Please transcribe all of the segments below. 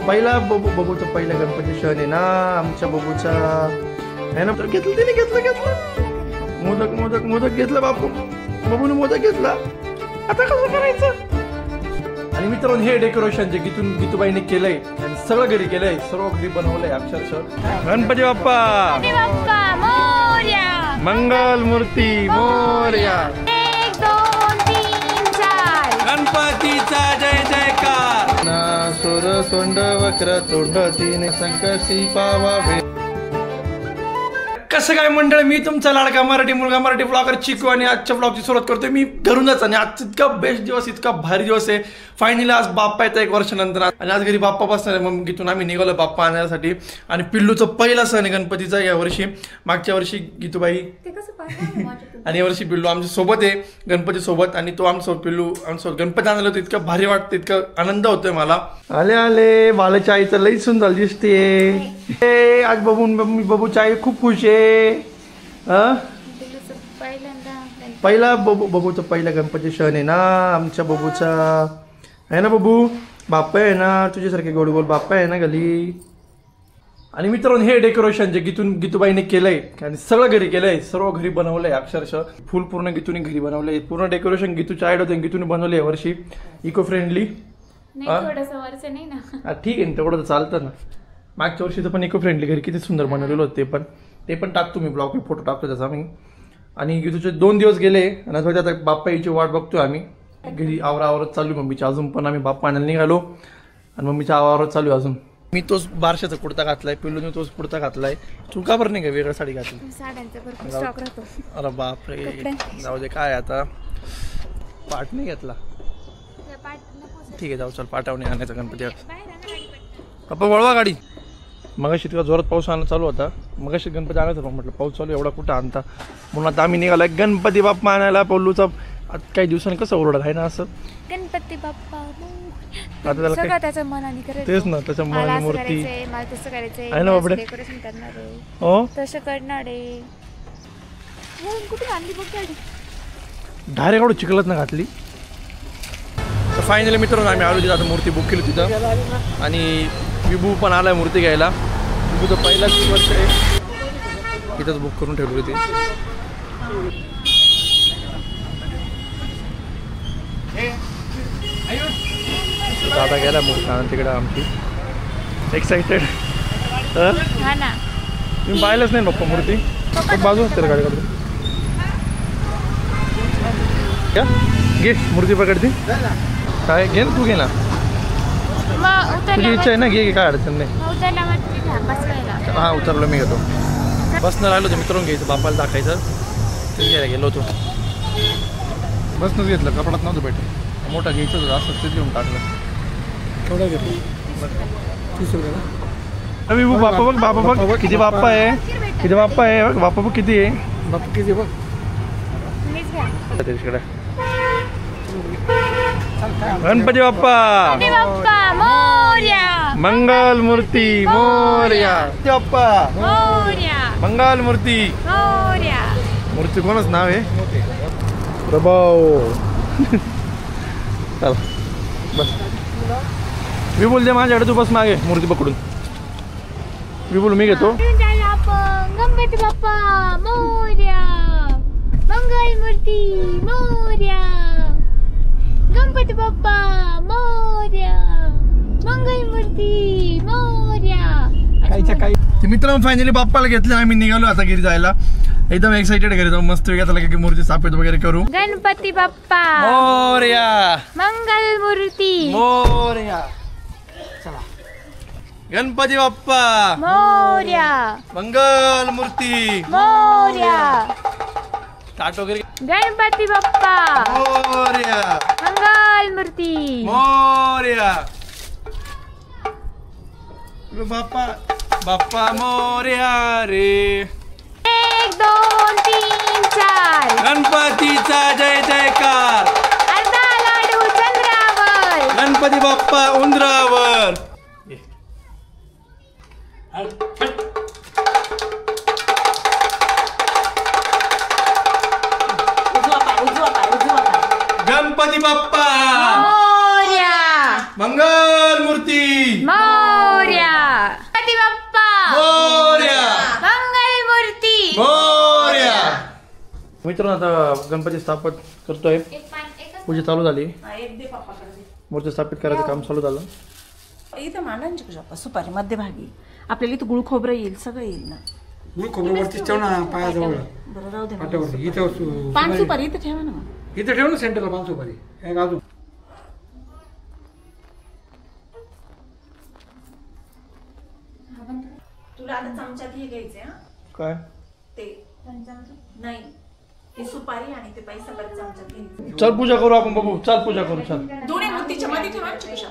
पहिला बबूचा पहिला गणपती सण आहे ना आमच्या बबूचा आहे ना. घेतलं तिने घेतलं मोदक घेतलं बबूने मोदक घेतला. आता कसं करायचं. आणि मित्रांनो हे डेकोरेशन जे गीतूबाईने केलंय आणि सगळं घरी केलंय, सर्व घरी बनवलंय अक्षरशः. गणपती बाप्पा मंगल मूर्ती मोरया. 1 2 3 4 गणपतीचा जय जयकार. सुर सोंड वक्र तोंड तीन संकशी पावावे. कसं काय मंडळ, मी तुमचा लाडका मराठी मुलगा मराठी ब्लॉगर चिकू आणि आजच्या ब्लॉगची सुरुवात करतोय मी घरूनच. आणि आजचा इतका बेस्ट दिवस, इतका भारी दिवस आहे. फायनली आज बाप्पा येतं 1 वर्षानंतर आणि आज घरी बाप्पा बसणार आहे. मग गीतून आम्ही निघालो बाप्पा आणण्यासाठी. आणि पिल्लूचा पहिला सण आहे गणपतीचा या वर्षी. मागच्या वर्षी गीतूबाई आणि यावर्षी पिल्लू आमच्या सोबत आहे गणपती सोबत. आणि तो आमच्यासोबत पिल्लू आमच्यासोबत गणपती आणायला होतो. इतकं भारी वाटतं, इतका आनंद होतोय मला. आले बालाची आईचं लई सुंदर दिसते आज. बबूची आई खूप खुश आहे. पहिला बबूचा पहिला गणपती सण आहे ना आमच्या बबूचा आहे ना. बबू बाप्पा आहे ना, तुझ्यासारखे गोड गोड बाप्पा आहे ना गली. आणि मित्रांनो हे डेकोरेशन जे गीतूबाईने केलंय आणि सगळं घरी केलंय, सर्व घरी बनवलंय अक्षरशः. फुल पूर्ण गीतूने घरी बनवलंय. पूर्ण डेकोरेशन गीतूच्या आयडिया होते, गीतूने बनवले यावर्षी. Eco friendly. ठीक आहे तेवढं तर चालतं ना. मागच्या वर्षीचं पण इको फ्रेंडली घरी किती सुंदर बनवलेलं होतं. ते पण टाकतो मी ब्लॉग, फोटो टाकतो त्याचा मी. आणि गीतूचे 2 दिवस गेले आणि आता बाप्पा याची वाट बघतोय आम्ही. घरी आवरावरच चालू मम्मीच्या. अजून पण आम्ही बाप्पा आणायला निघालो आणि मम्मीच्या आवरावरच चालू अजून. मी तोच बारशाचा कुर्ता घातलाय, पिल्लूने तोच कुर्ता घातलाय. तू का बरं नाही का वेगळं साडी घातली. अरे बापरे जाऊ दे. काय आता पाठ नाही घेतला. ठीक आहे जाऊ चल, पाठावणे आणायचा गणपती. पप्पा वळवा गाडी. मगाशी तिथं जोरात पाऊस आणणं चालू होता. मगाशी गणपती आणायचा पण म्हटलं पाऊस चालू एवढा कुठं आणता. म्हणून आता आम्ही निघालाय गणपती बाप्पा आणायला. पल्लूचा काही दिवसांनी कसं ओरडत आहे ना असं गणपती बाप्पा. आता त्याला तेच ना त्याच्या मनाची मूर्ती आहे ना बापडे. डेकोरेशन करणार आहे हो तसं करणार आहे. कुठे आणली बघ गाडी. डायरेक्ट एवढं चिखलात ना घातली. तर फायनली मित्रांनो आम्ही आलो तिथं. आता मूर्ती बुक केली तिथं. आणि विभू पण आलाय मूर्ती घ्यायला. विभूचं पहिलाच वर्ष आहे. इथंच बुक करून ठेवली होती. दादा गेला मूर्ती तिकडे आमची. एक्साइटेड. तुम्ही पाहिलंच नाही पप्पा मूर्ती. बाजू असते गाडी काढून घे मूर्ती पकडती. काय घे ना तू, घे ना तुझी इच्छा आहे ना, घे काय अडचण नाही. हा उतरलो मी घेतो. बसनं राहिलो होतो मित्रांनो घ्यायचं बापाला दाखायचं. ते घ्यायला गेलो होतो. बसनंच घेतलं, कपडात नव्हतं भेटलं. मोठा घ्यायचं होतं असं तेच घेऊन टाकलं. केवढा घेतलं 30 रुपये. अरे बाप्पा बघ, बाप्पा बघ किती बाप्पा आहे. किती बाप्पा आहे बघ. बाप्पा बघ किती आहे. बाप्पा किती बघ तिकडे. गणपती बाप्पा मंगल मूर्ती मोरया. बाप्पा मंगल मूर्ती. मूर्ती कोणच नाव आहे प्रभाव. चला बस. विपुल दे माझ्याकडे, तू बस मागे मूर्ती पकडून. विपुल मी घेतो. गणपती बाप्पा मोरया. मंगल मूर्ती मोरया. गणपती बाप्पा मोरया. मंगल मूर्ती मोरया. मित्रांनो फायनली बाप्पाला घेतलं. आम्ही निघालो आता घरी जायला. एकदम एक्साइटेड घरी जाऊ. मस्त वेगळा की मूर्ती स्थापित वगैरे करू. गणपती बाप्पा मोरया. मंगल मूर्ती मोरया. चला गणपती बाप्पा मोरया. मंगल मूर्ती मोरया. ताट वगैरे. गणपती बाप्पा मोरया. मंगल मूर्ती मोरया. बाप्पा बाप्पा मोरया रे. 1 2 3 4 गणपतीचा जय जयकार. अर्धा लाडू चंद्रावर. गणपती बाप्पा उंदरावर. गणपती बाप्पा मोरया. मंगल मूर्ती मोरया. मित्रांनो आता गणपती स्थापन करतोय. पूजा चालू झाली. मूर्ती स्थापित करायचं काम चालू झालं. इथं मांडांची पूजा सुपारी मध्यभागी आपल्याला इथं गुळ खोबरं येईल सगळं येईल ना. गुळ खोबरं वरती ठेव ना पायाजवळ. बरं राहू दे. पाट्यावरती इथं पान सुपारी इथं ठेवा ना. इथं ठेव ना सेंटरला पान सुपारी. एक अजून तुला आता चमच्यात हे घ्यायचे हा काय ते नाही ही सुपारी आणि ते पैसा बरं चमच्यात घ्यायचे. चल पूजा करू आपण बघू. चल पूजा करू. चल दोन्ही मूर्तीच्या मध्ये ठेवा ना चिकूशा.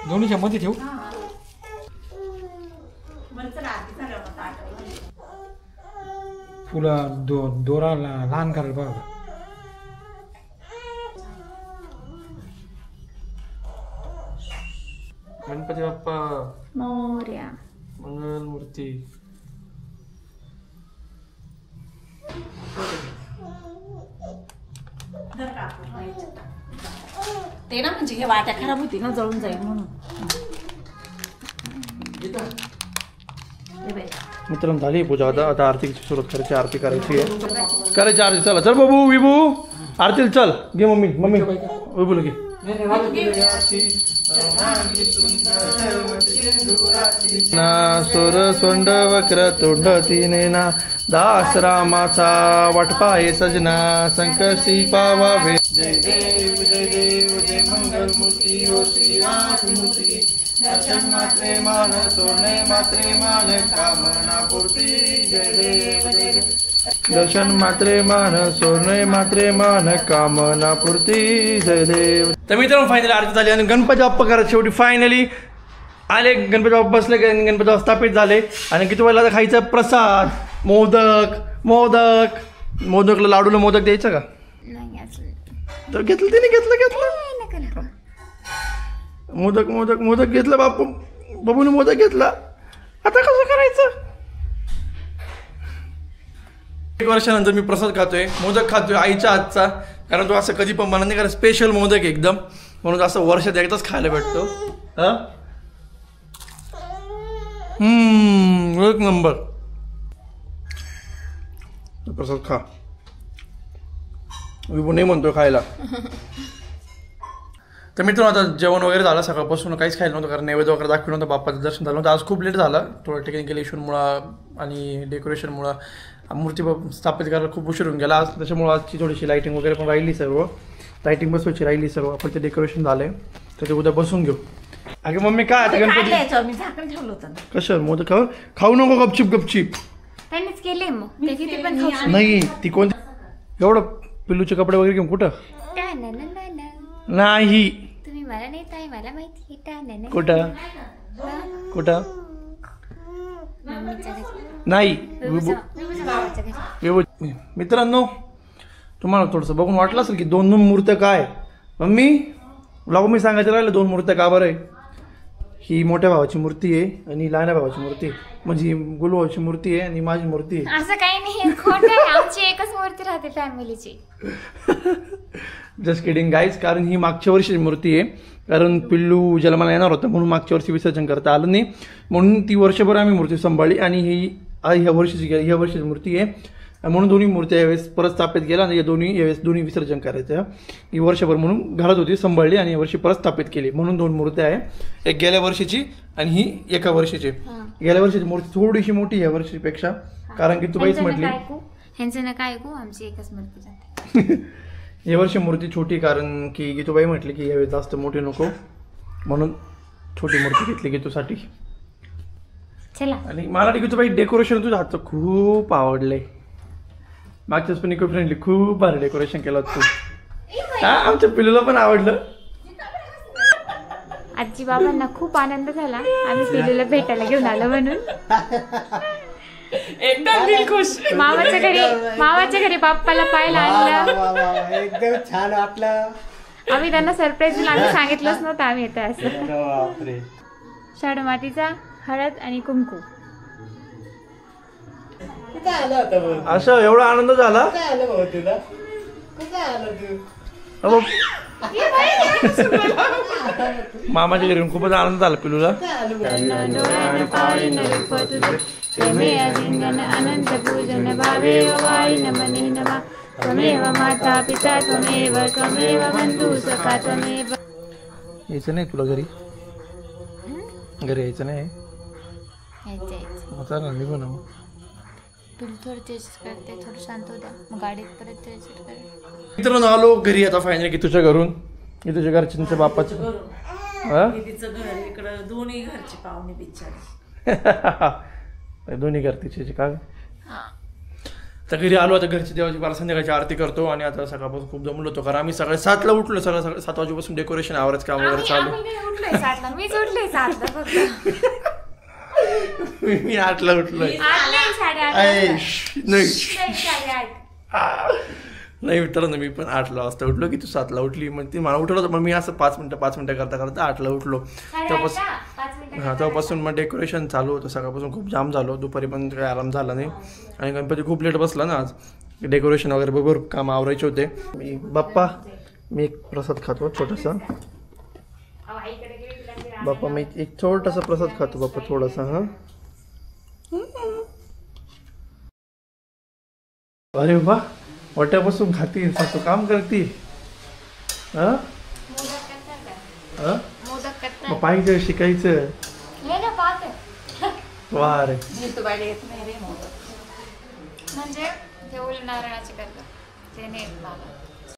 दोन्हीच्या मध्ये ठेवू. बरं चला आरती झाल्यावर आता आठवलं. फुला दोरा लहान करायला बघा. गणपती बाप्पा मोरया. मंगल मूर्ती. ते ना म्हणजे हे वाट्या खराब होती ना जळून जाईल म्हणून. मित्रांनो झाली पूजा. आता आरतीची सुरुवात करायची. आरती करायची आहे. करायची आरती. चला चल बाबू विभू आरतीला चल. घे मम्मी विभूला घे. ना सोर सोंड वक्र तोंड तिने ना दास रामाचा वाटपाये सजना संकटी पावावे. जय देव जय देव जय मंगल मूर्ती ओ श्री मूर्ती. दर्शन मात्रे मान सोने मात्रे मान कामना पूर्ती. जय देव जय देव. दर्शन मात्रे मान सोने मात्रे मान कामना पूर्ती. जय देव. तर मित्रांनो फायनली आरती झाली आणि गणपती बाप्पा करत शेवटी फायनली आले. गणपती बाप्पा बसले. गणपती बाप्पा स्थापित झाले आणि किती वेळेला खायचा प्रसाद मोदकला लाडूला मोदक द्यायचा का नाही असं तर घेतलं तिने. घेतलं नका नका. मोदक घेतलं. बाबूने मोदक घेतला. आता कसं करायचं. 1 वर्षानंतर मी प्रसाद खातोय. मोदक खातोय आईच्या हातचा. कारण तो असं कधी पण मला नाही. कारण स्पेशल मोदक एकदम म्हणून असं वर्षात एकदाच खायला भेटतो. हा एक नंबर. प्रसाद खा. विभू नाही म्हणतोय खायला. तर मित्रांनो आता जेवण वगैरे झालं. सकाळपासून काहीच खायला नव्हतं कारण नैवेद्य वगैरे दाखवलं नव्हतं. बाप्पाचं दर्शन झालं नव्हतं. आज खूप लेट झालं. थोडं टेक्निकल इश्यूमुळं आणि डेकोरेशनमुळं मूर्ती स्थापित करायला खूप उशीर होऊन गेला आज. त्याच्यामुळं आजची थोडीशी लाईटिंग वगैरे पण राहिली. सर्व लाईटिंग बसवायची राहिली सर्व. आपण ते डेकोरेशन झालंय तर ते उद्या बसून घेऊ. अगे मम्मी काय आता गणपती मी झाकण ठेवलं होतं ना. कशावर मोदक खाऊ नको गपचिप. त्यांनीच केले मग ते किती पण खाऊ शकतात. नाही ती कोणती एवढं पिल्लूचे कपडे वगैरे घेऊन कुठं नाही. तुम्ही मला नाही ताई मला माहिती आहे. कुठं नाही. मित्रांनो तुम्हाला थोडंसं बघून वाटलं असेल की 2 मूर्त्या काय. मम्मी लागू मी सांगायचं राहिलं 2 मूर्त्या का बरं आहे. ही मोठ्या भावाची मूर्ती आहे आणि लहान्या भावाची मूर्ती आहे. म्हणजे गुलूभावाची मूर्ती आहे आणि माझी मूर्ती आहे. असं काही नाही. खोटं आहे. आमची एकच मूर्ती राहते फॅमिलीची. Just kidding guys. कारण ही मागच्या वर्षीची मूर्ती आहे. कारण पिल्लू जन्माला येणार होता म्हणून मागच्या वर्षी विसर्जन करता आलं नाही म्हणून ती वर्षभर आम्ही मूर्ती सांभाळली. आणि ही ह्या वर्षीची मूर्ती आहे म्हणून दोन्ही मूर्त्या यावेळेस परत स्थापित केल्या. आणि यावेळेस दोन्ही विसर्जन करायचं. ही वर्षभर म्हणून घरात होती सांभाळली आणि यावर्षी परत स्थापित केली म्हणून 2 मूर्त्या आहे. एक गेल्या वर्षीची आणि ही एका वर्षीची. गेल्या वर्षीची मूर्ती थोडीशी मोठी या वर्षीपेक्षा. कारण की तू बाईच म्हटली ह्यांचं नका ऐकू आमची एकच मूर्ती राहते. या वर्षी मूर्ती छोटी कारण की गीतूबाई म्हटली की यावेळी जास्त मोठी नको म्हणून छोटी मूर्ती घेतली गीतूसाठी. चला. आणि मला गीतूबाई डेकोरेशन तुझ्या हातचं खूप आवडलंय. मागच्याच पण इको फ्रेंडली खूप भारी डेकोरेशन केलं तू. हा आमच्या पिल्लूला पण आवडलं. आजी बाबांना खूप आनंद झाला आम्ही पिल्लूला भेटायला घेऊन आलो म्हणून. एकदम दिलखुश. मामाच्या घरी बाप्पाला पाहायला आणलं. एकदम छान वाटलं. आम्ही त्यांना सरप्राईज दिला. आम्ही सांगितलंच नव्हतं आम्ही येतो असं. शाडू मातीचा हळद आणि कुंकू. असं एवढा आनंद झाला. मामाच्या घरी खूपच आनंद झाला पिल्लूला. त्वमे अलिंगन अनंत पूजन भावे वाई नमने नमः त्वमेव माता पिता त्वमेव बंधू सखा त्वमेव. यायचं नाही तुला घरी यायचं नाही मग चालेल ना, निघू ना मग. तुला थोडं तेच करते, थोडं शांत होत्या मग गाडीत परत तेच करे. मित्रांनो आलो घरी आता फायनली की तुझ्या घरून की तुझ्या घरच्यांच्या बापाचं हा? दीदीचं घर इकडं दोन्ही घरचे पाहुणे बिचारे. दोन्ही घर तिचे का तर घरी आलो आता घरची देवाची मला संध्याकाळची आरती करतो आणि आता सकाळपासून खूप जमलो होतो कारण आम्ही सकाळी 7ला उठलो सगळं 7 वाजेपासून डेकोरेशन आवरायचं काम वगैरे चालू. मीच उठले 7ला फक्त. मी 8ला उठलोय. नाही मित्रांनो मी पण 8 वाजता उठलो की तू 7ला उठली मग ती मला उठवलं मग मी असं 5 मिनिटं करता 8ला उठलो. तेव्हापासून मग डेकोरेशन चालू होतं सकाळपासून खूप जाम झालो दुपारी पण काही आराम झाला नाही आणि गणपती खूप लेट बसला ना आज डेकोरेशन वगैरे बरोबर काम आवरायचे होते. मी एक प्रसाद खातो छोटासा बाप्पा मी एक छोटासा प्रसाद खातो बाप्पा थोडासा हा. अरे वा वाट्यापासून खाती सासू काम करती मग पाहिजे शिकायचं वा रे. म्हणजे ते नारळाचे करतात ते नाही बाबा